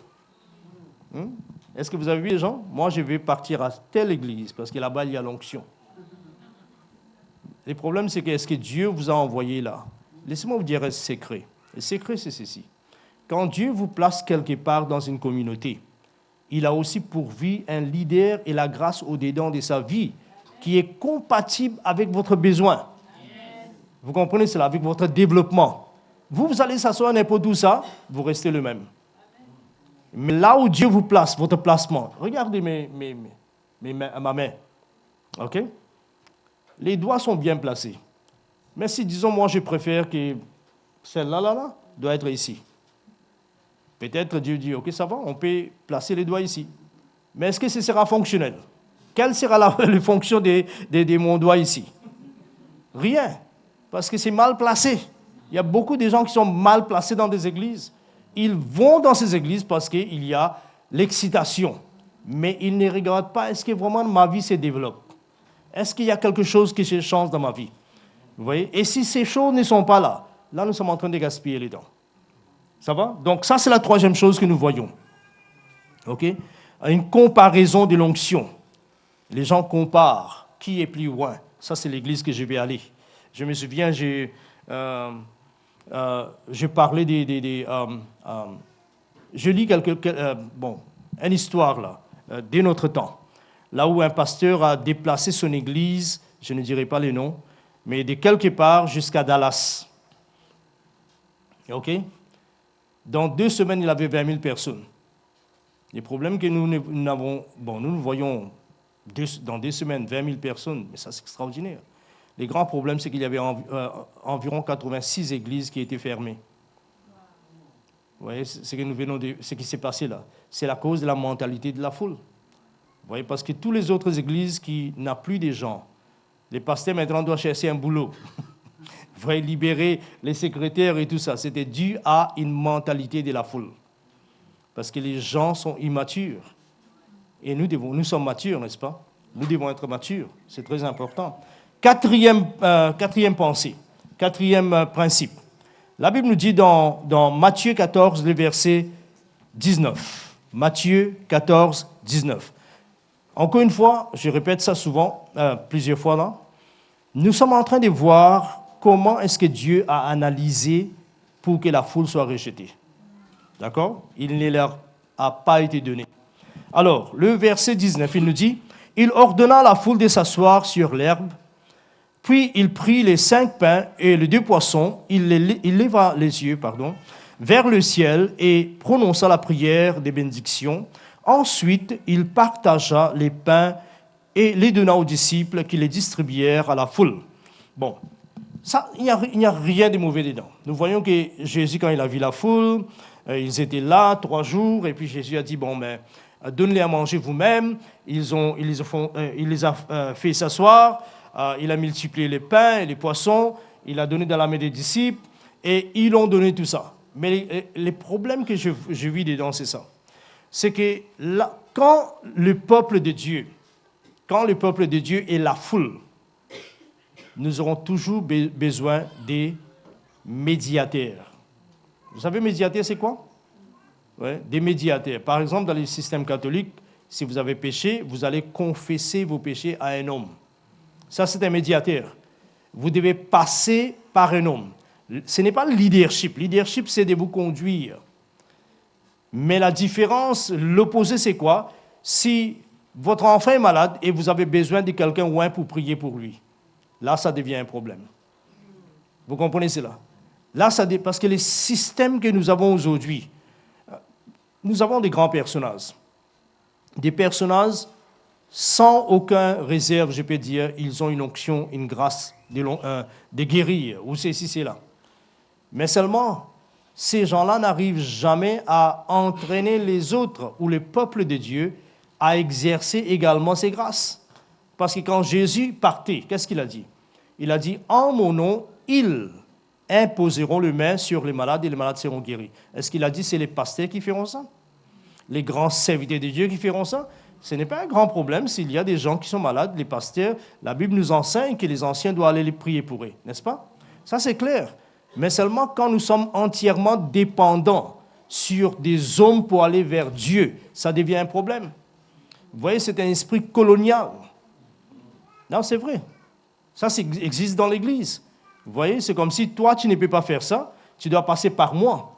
[SPEAKER 1] Est-ce que vous avez vu les gens? Moi, je vais partir à telle église, parce que là-bas, il y a l'onction. Le problème, c'est que est-ce que Dieu vous a envoyé là? Laissez-moi vous dire un secret. Le secret, c'est ceci. Quand Dieu vous place quelque part dans une communauté, il a aussi pourvu un leader et la grâce au-dedans de sa vie qui est compatible avec votre besoin. Vous comprenez cela, avec votre développement. Vous allez s'asseoir n'importe où ça, vous restez le même. Mais là où Dieu vous place, votre placement, regardez ma main. OK? Les doigts sont bien placés. Mais si, disons, moi, je préfère que celle-là, doit être ici. Peut-être Dieu dit, OK, ça va, on peut placer les doigts ici. Mais est-ce que ce sera fonctionnel? Quelle sera la fonction de mon doigt ici? Rien. Parce que c'est mal placé. Il y a beaucoup de gens qui sont mal placés dans des églises. Ils vont dans ces églises parce qu'il y a l'excitation. Mais ils ne regardent pas, est-ce que vraiment ma vie se développe? Est-ce qu'il y a quelque chose qui se change dans ma vie? Vous voyez? Et si ces choses ne sont pas là, là nous sommes en train de gaspiller les dents. Ça va? Donc ça, c'est la troisième chose que nous voyons. OK? Une comparaison de l'onction. Les gens comparent. Qui est plus loin? Ça, c'est l'église que je vais aller. Je me souviens, j'ai parlé je lis une histoire là, de notre temps, là où un pasteur a déplacé son église, je ne dirai pas les noms, mais de quelque part jusqu'à Dallas. OK? Dans 2 semaines, il avait 20 000 personnes. Le problème que nous voyons dans 2 semaines 20 000 personnes, mais ça c'est extraordinaire. Le grand problème, c'est qu'il y avait environ 86 églises qui étaient fermées. Vous voyez, ce qui s'est passé là, c'est la cause de la mentalité de la foule. Vous voyez, parce que toutes les autres églises qui n'ont plus de gens, les pasteurs maintenant doivent chercher un boulot. Vous voyez, libérer les secrétaires et tout ça, c'était dû à une mentalité de la foule. Parce que les gens sont immatures. Et nous sommes matures, n'est-ce pas? Nous devons être matures, c'est très important. Quatrième pensée, quatrième principe. La Bible nous dit dans Matthieu 14, le verset 19. Matthieu 14, 19. Encore une fois, je répète ça souvent, plusieurs fois là, nous sommes en train de voir comment est-ce que Dieu a analysé pour que la foule soit rejetée. D'accord? Il ne leur a pas été donné. Alors, le verset 19, il nous dit, « Il ordonna à la foule de s'asseoir sur l'herbe, puis il prit les 5 pains et les 2 poissons, il leva les yeux, vers le ciel et prononça la prière des bénédictions. Ensuite, il partagea les pains et les donna aux disciples qui les distribuèrent à la foule. Bon, ça, il n'y a rien de mauvais dedans. Nous voyons que Jésus, quand il a vu la foule, ils étaient là 3 jours, et puis Jésus a dit, bon, mais donnez-les à manger vous-même. Il les a fait s'asseoir, il a multiplié les pains et les poissons, il a donné dans la main des disciples, et ils ont donné tout ça. Mais les problèmes que je vis dedans, c'est ça. C'est que là, quand le peuple de Dieu est la foule, nous aurons toujours besoin des médiateurs. Vous savez, médiateur, c'est quoi? Ouais, des médiateurs. Par exemple, dans le système catholique, si vous avez péché, vous allez confesser vos péchés à un homme. Ça, c'est un médiateur. Vous devez passer par un homme. Ce n'est pas le leadership. Le leadership, c'est de vous conduire. Mais la différence, l'opposé, c'est quoi? Si votre enfant est malade et vous avez besoin de quelqu'un ou un pour prier pour lui, là, ça devient un problème. Vous comprenez cela? Là, parce que les systèmes que nous avons aujourd'hui, nous avons des grands personnages. Des personnages sans aucune réserve, je peux dire, ils ont une onction, une grâce de guérir, ou ceci, c'est là. Mais seulement, ces gens-là n'arrivent jamais à entraîner les autres ou le peuple de Dieu à exercer également ces grâces. Parce que quand Jésus partait, qu'est-ce qu'il a dit? Il a dit, en mon nom, ils imposeront les mains sur les malades et les malades seront guéris. Est-ce qu'il a dit c'est les pasteurs qui feront ça? Les grands serviteurs de Dieu qui feront ça? Ce n'est pas un grand problème s'il y a des gens qui sont malades, les pasteurs. La Bible nous enseigne que les anciens doivent aller les prier pour eux, n'est-ce pas? Ça, c'est clair. Mais seulement quand nous sommes entièrement dépendants sur des hommes pour aller vers Dieu, ça devient un problème. Vous voyez, c'est un esprit colonial. Non, c'est vrai. Ça existe dans l'Église. Vous voyez, c'est comme si toi, tu ne peux pas faire ça, tu dois passer par moi.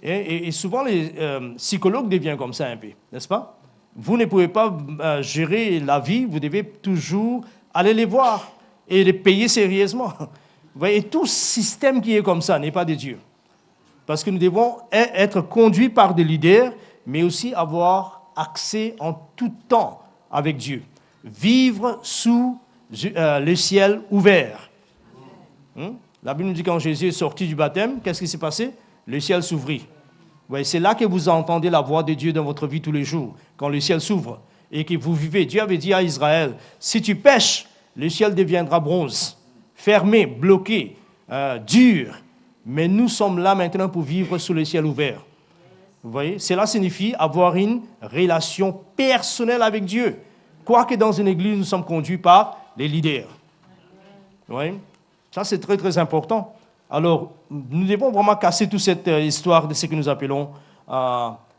[SPEAKER 1] Et souvent, les psychologues deviennent comme ça un peu, n'est-ce pas? Vous ne pouvez pas gérer la vie, vous devez toujours aller les voir et les payer sérieusement. Vous voyez, tout système qui est comme ça n'est pas de Dieu. Parce que nous devons être conduits par des leaders, mais aussi avoir accès en tout temps avec Dieu. Vivre sous le ciel ouvert. La Bible nous dit quand Jésus est sorti du baptême, qu'est-ce qui s'est passé? Le ciel s'ouvrit. C'est là que vous entendez la voix de Dieu dans votre vie tous les jours, quand le ciel s'ouvre et que vous vivez. Dieu avait dit à Israël, si tu pèches, le ciel deviendra bronze, fermé, bloqué, dur. Mais nous sommes là maintenant pour vivre sous le ciel ouvert. Vous voyez, cela signifie avoir une relation personnelle avec Dieu. Quoique dans une église, nous sommes conduits par les leaders. Vous voyez? Ça, c'est très, très important. Alors, nous devons vraiment casser toute cette histoire de ce que nous appelons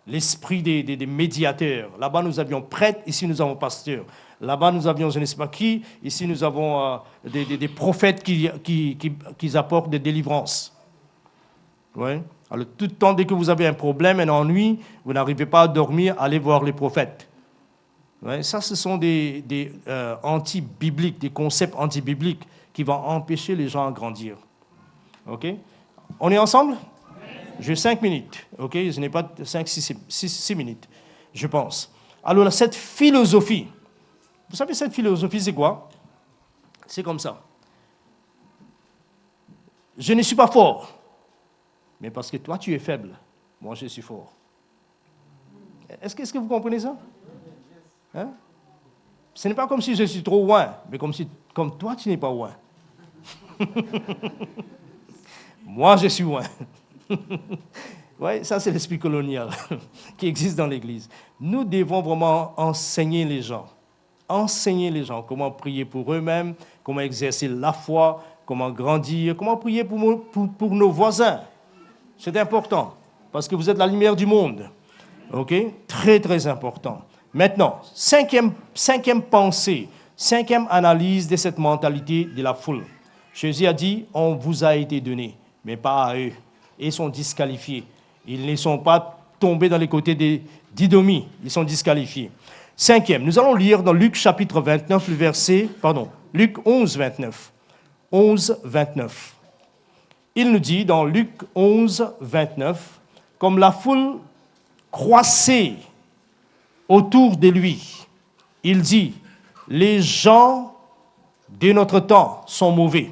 [SPEAKER 1] l'esprit des médiateurs. Là-bas, nous avions prêtres, ici, nous avons pasteurs. Là-bas, nous avions je ne sais pas qui, ici, nous avons des prophètes qui apportent des délivrances. Ouais. Alors, tout le temps, dès que vous avez un problème, un ennui, vous n'arrivez pas à dormir, allez voir les prophètes. Ouais. Ça, ce sont des anti-bibliques, des concepts anti-bibliques qui vont empêcher les gens à grandir. OK? On est ensemble? J'ai 5 minutes. OK? Je n'ai pas 6 minutes, je pense. Alors, cette philosophie, vous savez, cette philosophie, c'est quoi? C'est comme ça. Je ne suis pas fort, mais parce que toi, tu es faible, moi, je suis fort. Est-ce que vous comprenez ça? Hein? Ce n'est pas comme si je suis trop loin, mais comme toi, tu n'es pas loin. Moi, je suis loin. Oui, ça, c'est l'esprit colonial qui existe dans l'Église. Nous devons vraiment enseigner les gens comment prier pour eux-mêmes, comment exercer la foi, comment grandir, comment prier pour nos voisins. C'est important, parce que vous êtes la lumière du monde. OK? Très, très important. Maintenant, cinquième pensée, cinquième analyse de cette mentalité de la foule. Jésus a dit, on vous a été donné, mais pas à eux. Ils sont disqualifiés. Ils ne sont pas tombés dans les côtés d'Idomie. Ils sont disqualifiés. Cinquième, nous allons lire dans Luc chapitre 29, Luc 11, 29. 11, 29. il nous dit dans Luc 11, 29, comme la foule croissait autour de lui, il dit, les gens de notre temps sont mauvais.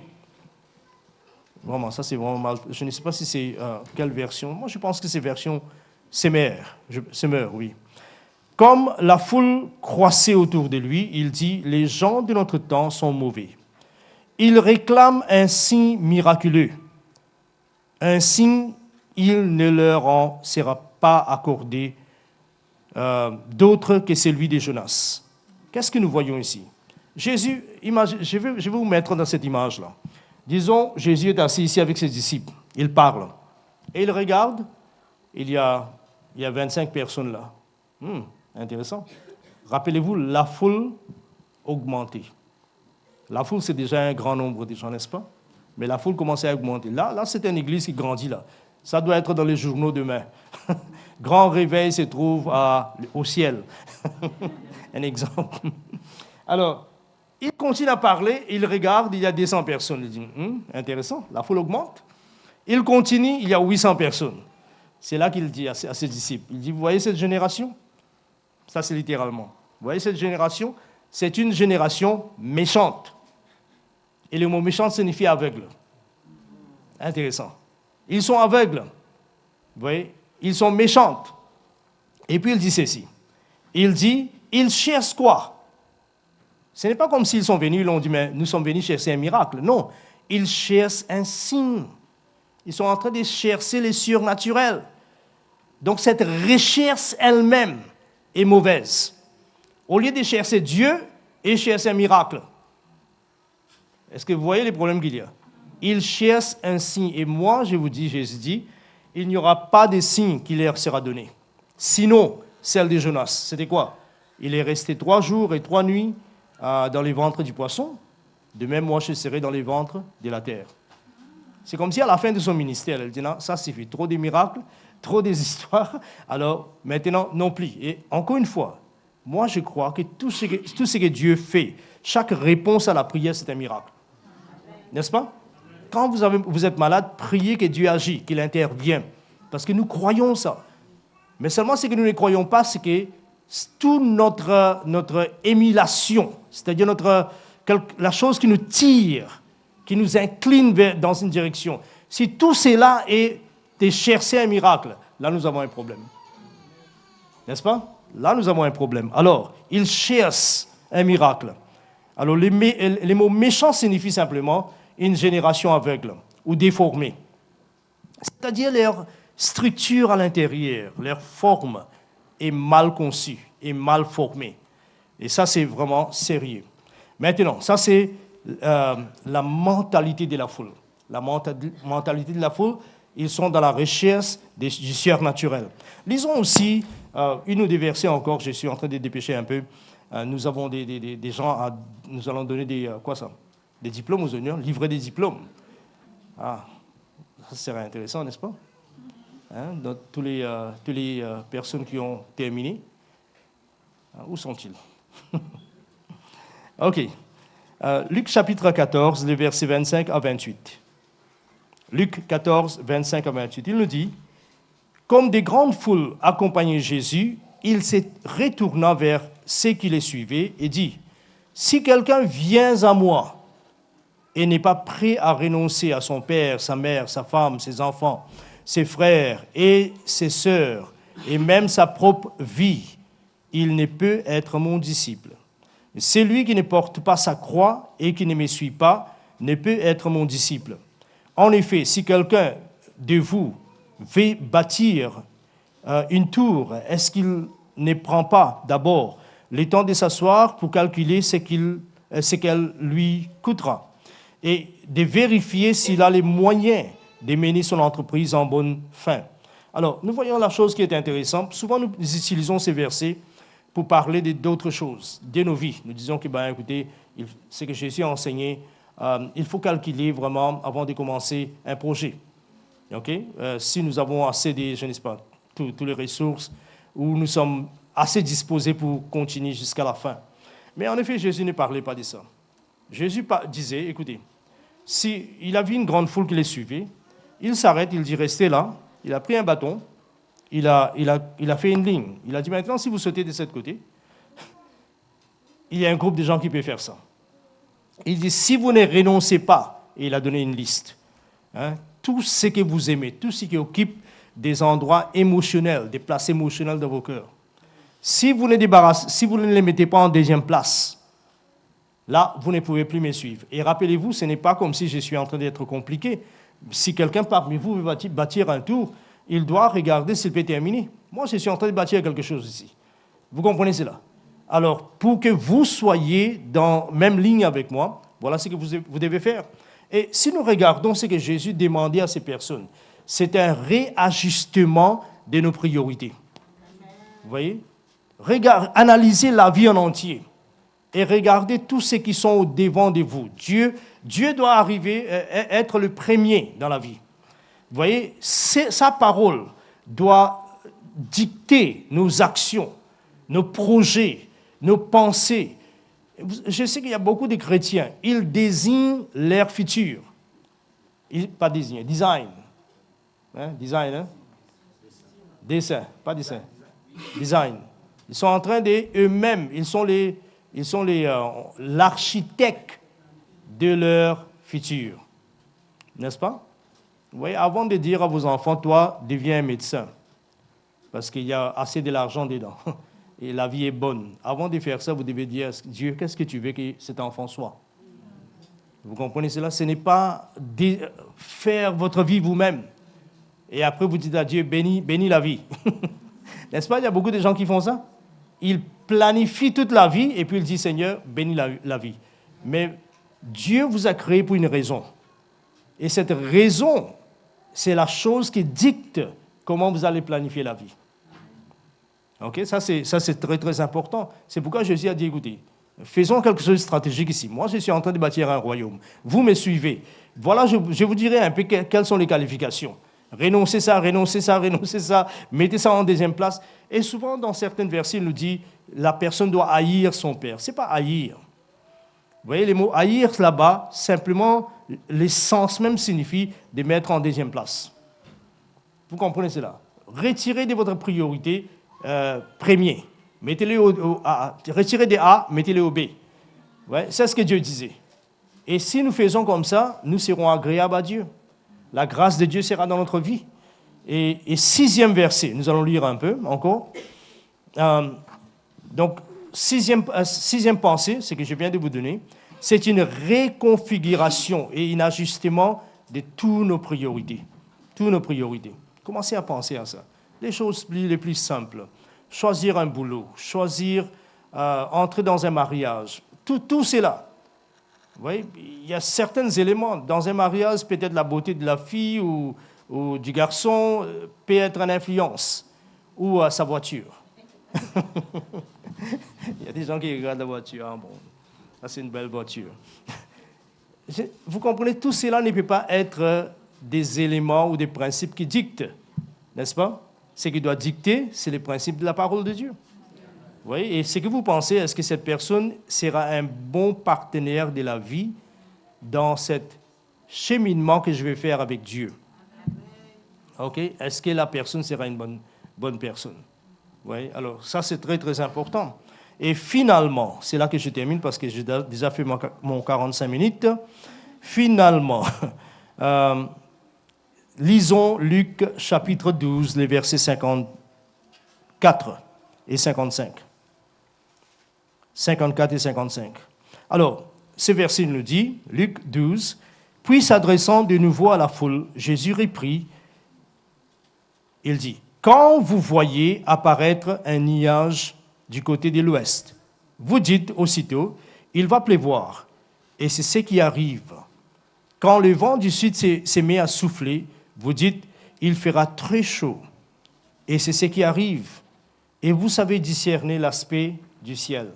[SPEAKER 1] Vraiment, ça c'est vraiment mal. Je ne sais pas si c'est quelle version. Moi, je pense que c'est version Semeur, oui. Comme la foule croissait autour de lui, il dit, les gens de notre temps sont mauvais. Ils réclament un signe miraculeux. Un signe, il ne leur en sera pas accordé d'autre que celui de Jonas. Qu'est-ce que nous voyons ici? Jésus, je vais vous mettre dans cette image-là. Disons, Jésus est assis ici avec ses disciples. Il parle. Et il regarde, il y a 25 personnes là. Intéressant. Rappelez-vous, la foule augmentée. La foule, c'est déjà un grand nombre de gens, n'est-ce pas? Mais la foule commençait à augmenter. Là, c'est une église qui grandit là. Ça doit être dans les journaux demain. Grand réveil se trouve au ciel. Un exemple. Alors, il continue à parler, il regarde, il y a 200 personnes. Il dit, intéressant, la foule augmente. Il continue, il y a 800 personnes. C'est là qu'il dit à ses disciples, il dit, vous voyez cette génération? Ça, c'est littéralement. Vous voyez cette génération? C'est une génération méchante. Et le mot méchant signifie aveugle. Intéressant. Ils sont aveugles. Vous voyez? Ils sont méchantes. Et puis il dit ceci. Il dit, ils cherchent quoi? Ce n'est pas comme s'ils sont venus, ils l'ont dit, mais nous sommes venus chercher un miracle. Non, ils cherchent un signe. Ils sont en train de chercher le surnaturel. Donc cette recherche elle-même est mauvaise. Au lieu de chercher Dieu, ils cherchent un miracle. Est-ce que vous voyez les problèmes qu'il y a? Ils cherchent un signe. Et moi, je vous dis, Jésus dit, il n'y aura pas de signe qui leur sera donné. Sinon, celle de Jonas, c'était quoi? Il est resté 3 jours et 3 nuits dans les ventres du poisson. De même, moi, je serai dans les ventres de la terre. C'est comme si à la fin de son ministère, elle dit, non, ça suffit, trop de miracles, trop des histoires, alors maintenant, non plus. Et encore une fois, moi, je crois que tout ce que Dieu fait, chaque réponse à la prière, c'est un miracle. N'est-ce pas? Quand vous êtes malade, priez que Dieu agit, qu'il intervienne. Parce que nous croyons ça. Mais seulement ce que nous ne croyons pas, c'est que toute notre émulation, c'est-à-dire la chose qui nous tire, qui nous incline dans une direction, si tout cela est de chercher un miracle, là nous avons un problème. N'est-ce pas? Là nous avons un problème. Alors, ils cherchent un miracle. Alors, les mots méchants signifient simplement une génération aveugle ou déformée. C'est-à-dire leur structure à l'intérieur, leur forme est mal conçue, est mal formée. Et ça, c'est vraiment sérieux. Maintenant, ça, c'est la mentalité de la foule. La mentalité de la foule, ils sont dans la recherche du surnaturel. Lisons aussi une ou deux versets encore, je suis en train de dépêcher un peu. Nous avons des gens, nous allons donner des diplômes aux oignons, livrer des diplômes. Ah, ça serait intéressant, n'est-ce pas? Dans tous les personnes qui ont terminé. Où sont-ils? OK. Luc chapitre 14, les versets 25 à 28. Luc 14, 25 à 28. Il nous dit, comme des grandes foules accompagnaient Jésus, il se retourna vers ceux qui les suivaient et dit, si quelqu'un vient à moi et n'est pas prêt à renoncer à son père, sa mère, sa femme, ses enfants, ses frères et ses sœurs, et même sa propre vie, il ne peut être mon disciple. Celui qui ne porte pas sa croix et qui ne me suit pas ne peut être mon disciple. En effet, si quelqu'un de vous veut bâtir une tour, est-ce qu'il ne prend pas d'abord le temps de s'asseoir pour calculer ce qu'elle lui coûtera et de vérifier s'il a les moyens de mener son entreprise en bonne fin? Alors, nous voyons la chose qui est intéressante. Souvent, nous utilisons ces versets pour parler d'autres choses, de nos vies. Nous disons que, écoutez, ce que Jésus a enseigné, il faut calculer vraiment avant de commencer un projet. Okay? Si nous avons assez de, je ne sais pas, toutes les ressources, ou nous sommes assez disposés pour continuer jusqu'à la fin. Mais en effet, Jésus ne parlait pas de ça. Jésus disait, écoutez, si il a vu une grande foule qui les suivait, Il s'arrête, il dit restez là. Il a pris un bâton, il a fait une ligne. Il a dit maintenant, si vous sautez de ce côté, il y a un groupe de gens qui peut faire ça. Il dit si vous ne renoncez pas, et il a donné une liste, hein, tout ce que vous aimez, tout ce qui occupe des endroits émotionnels, des places émotionnelles dans vos cœurs. Si vous ne les mettez pas en deuxième place, là, vous ne pouvez plus me suivre. Et rappelez-vous, ce n'est pas comme si je suis en train d'être compliqué. Si quelqu'un parmi vous veut bâtir un tour, il doit regarder s'il peut terminer. Moi, je suis en train de bâtir quelque chose ici. Vous comprenez cela? Alors, pour que vous soyez dans la même ligne avec moi, voilà ce que vous devez faire. Et si nous regardons ce que Jésus demandait à ces personnes, c'est un réajustement de nos priorités. Vous voyez? Analysez la vie en entier et regardez tous ceux qui sont au devant de vous. Dieu doit arriver, être le premier dans la vie. Vous voyez, sa parole doit dicter nos actions, nos projets, nos pensées. Je sais qu'il y a beaucoup de chrétiens, ils désignent leur futur. Pas désigner, design. Hein? Design, hein? Dessin, pas dessin. Design. Ils sont en train eux-mêmes, ils sont l'architecte de leur futur. N'est-ce pas? Vous voyez, avant de dire à vos enfants, toi, deviens un médecin, parce qu'il y a assez de l'argent dedans, et la vie est bonne. Avant de faire ça, vous devez dire, Dieu, qu'est-ce que tu veux que cet enfant soit? Vous comprenez cela? Ce n'est pas faire votre vie vous-même. Et après, vous dites à Dieu, bénis la vie. N'est-ce pas? Il y a beaucoup de gens qui font ça. Ils planifient toute la vie et puis ils disent, Seigneur, bénis la vie. Mais Dieu vous a créé pour une raison. Et cette raison, c'est la chose qui dicte comment vous allez planifier la vie. Ok? Ça, c'est très, très important. C'est pourquoi Jésus a dit, écoutez, faisons quelque chose de stratégique ici. Moi, je suis en train de bâtir un royaume. Vous me suivez. Voilà, je vous dirai un peu quelles sont les qualifications. Renoncez ça, mettez ça en deuxième place. Et souvent, dans certaines versets, il nous dit, la personne doit haïr son père. Ce n'est pas haïr. Vous voyez, les mots haïr là-bas, simplement, l'essence même signifie de mettre en deuxième place. Vous comprenez cela? Retirez de votre priorité premier. Mettez-le au A. Retirez des A, mettez-le au B. Ouais, c'est ce que Dieu disait. Et si nous faisons comme ça, nous serons agréables à Dieu. La grâce de Dieu sera dans notre vie. Et 6e verset, nous allons lire un peu encore. Donc, sixième pensée, ce que je viens de vous donner, c'est une réconfiguration et un ajustement de toutes nos priorités. Toutes nos priorités. Commencez à penser à ça. Les choses les plus simples. Choisir un boulot, choisir entrer dans un mariage. Tout cela. Vous voyez, il y a certains éléments. Dans un mariage, peut-être la beauté de la fille ou du garçon peut être une influence. Ou sa voiture. Il y a des gens qui regardent la voiture. Ah bon, ça c'est une belle voiture. Vous comprenez, tout cela ne peut pas être des éléments ou des principes qui dictent. N'est-ce pas? Ce qui doit dicter, c'est les principes de la parole de Dieu. Vous voyez? Et ce que vous pensez, est-ce que cette personne sera un bon partenaire de la vie dans ce cheminement que je vais faire avec Dieu? Ok? Est-ce que la personne sera une bonne personne? Vous voyez? Alors, ça, c'est très, très important. Et finalement, c'est là que je termine parce que j'ai déjà fait mon 45 minutes. Finalement, lisons Luc chapitre 12, les versets 54 et 55. 54 et 55. Alors, ce verset nous dit, Luc 12, « Puis s'adressant de nouveau à la foule, Jésus reprit, il dit, « Quand vous voyez apparaître un nuage du côté de l'ouest, vous dites aussitôt, il va pleuvoir, et c'est ce qui arrive. Quand le vent du sud se met à souffler, vous dites, il fera très chaud, et c'est ce qui arrive. Et vous savez discerner l'aspect du ciel. »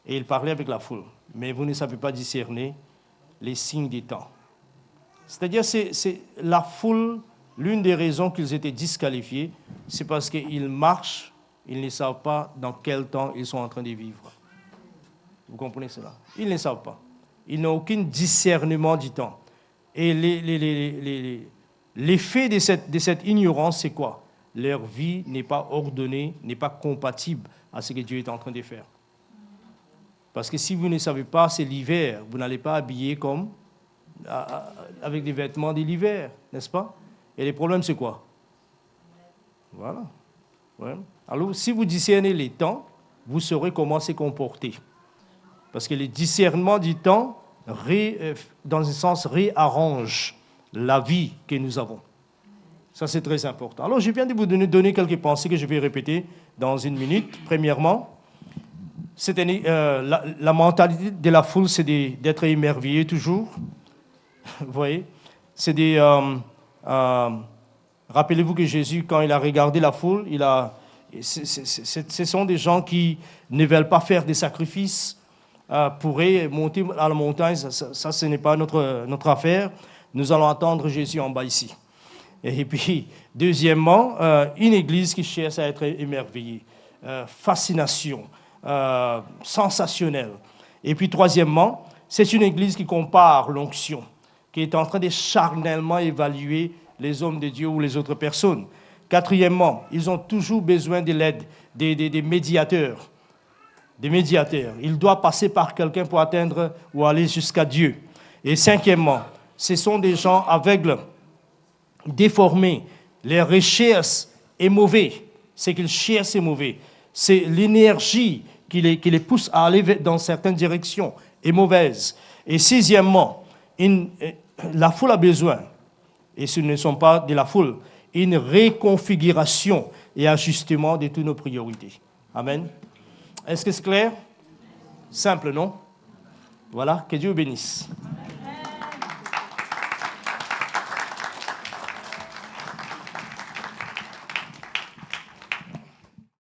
[SPEAKER 1] Et il parlait avec la foule. Mais vous ne savez pas discerner les signes des temps. C'est-à-dire, c'est la foule, l'une des raisons qu'ils étaient disqualifiés, c'est parce qu'ils marchent, ils ne savent pas dans quel temps ils sont en train de vivre. Vous comprenez cela? Ils ne savent pas. Ils n'ont aucun discernement du temps. Et L'effet de cette ignorance, c'est quoi? Leur vie n'est pas ordonnée, n'est pas compatible à ce que Dieu est en train de faire. Parce que si vous ne savez pas, c'est l'hiver, vous n'allez pas habiller comme avec des vêtements de l'hiver, n'est-ce pas? Et les problèmes, c'est quoi? Voilà. Ouais. Alors, si vous discernez les temps, vous saurez comment se comporter. Parce que le discernement du temps, dans un sens, réarrange la vie que nous avons. Ça, c'est très important. Alors, je viens de vous donner quelques pensées que je vais répéter dans une minute. Premièrement, la mentalité de la foule, c'est d'être émerveillé toujours. Vous voyez? C'est rappelez-vous que Jésus, quand il a regardé la foule, ce sont des gens qui ne veulent pas faire des sacrifices pour monter à la montagne. Ça, ce n'est pas notre affaire. Nous allons attendre Jésus en bas ici. Et puis, deuxièmement, une église qui cherche à être émerveillée, fascination, sensationnelle. Et puis, troisièmement, c'est une église qui compare l'onction, qui est en train de charnellement évaluer les hommes de Dieu ou les autres personnes. Quatrièmement, ils ont toujours besoin de l'aide des médiateurs. Des médiateurs. Il doit passer par quelqu'un pour atteindre ou aller jusqu'à Dieu. Et cinquièmement, ce sont des gens aveugles, déformés. Leur recherche est mauvaise. Ce qu'ils cherchent est mauvais. C'est l'énergie qui les pousse à aller dans certaines directions est mauvaise. Et sixièmement, la foule a besoin, et ce ne sont pas de la foule, une réconfiguration et ajustement de toutes nos priorités. Amen. Est-ce que c'est clair? Simple, non? Voilà, que Dieu bénisse.